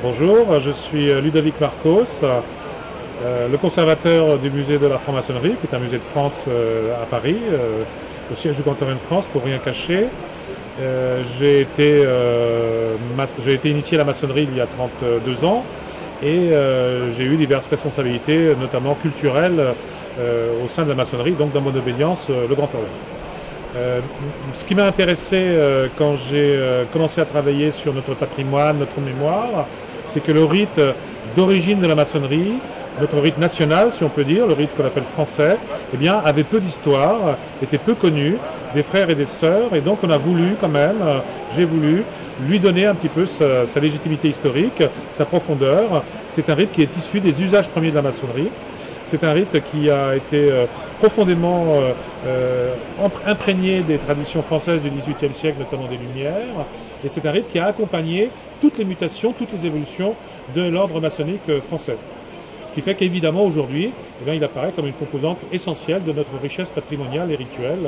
Bonjour, je suis Ludovic Marcos, le conservateur du musée de la franc-maçonnerie, qui est un musée de France à Paris, au siège du canton de France, pour rien cacher. J'ai été initié à la maçonnerie il y a 32 ans et j'ai eu diverses responsabilités, notamment culturelles, au sein de la maçonnerie, donc dans mon obédience, le Grand Orient. Ce qui m'a intéressé quand j'ai commencé à travailler sur notre patrimoine, notre mémoire, c'est que le rite d'origine de la maçonnerie, notre rite national, si on peut dire, le rite qu'on appelle français, eh bien, avait peu d'histoire, était peu connu des frères et des sœurs, et donc on a voulu quand même, j'ai voulu lui donner un petit peu sa légitimité historique, sa profondeur. C'est un rite qui est issu des usages premiers de la maçonnerie. C'est un rite qui a été profondément imprégné des traditions françaises du XVIIIe siècle, notamment des Lumières. Et c'est un rite qui a accompagné toutes les mutations, toutes les évolutions de l'ordre maçonnique français. Ce qui fait qu'évidemment aujourd'hui, il apparaît comme une composante essentielle de notre richesse patrimoniale et rituelle.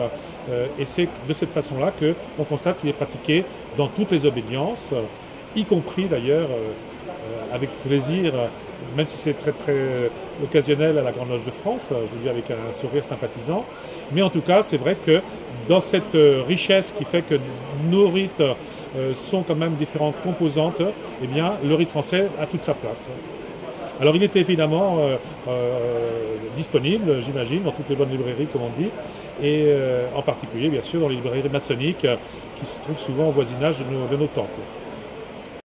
Et c'est de cette façon-là qu'on constate qu'il est pratiqué dans toutes les obédiences, y compris d'ailleurs avec plaisir, même si c'est très occasionnel à la Grande Loge de France, je veux dire avec un sourire sympathisant. Mais en tout cas, c'est vrai que dans cette richesse qui fait que nos rites sont quand même différentes composantes, eh bien, le rite français a toute sa place. Alors il était évidemment disponible, j'imagine, dans toutes les bonnes librairies, comme on dit, et en particulier, bien sûr, dans les librairies maçonniques qui se trouvent souvent au voisinage de nos temples.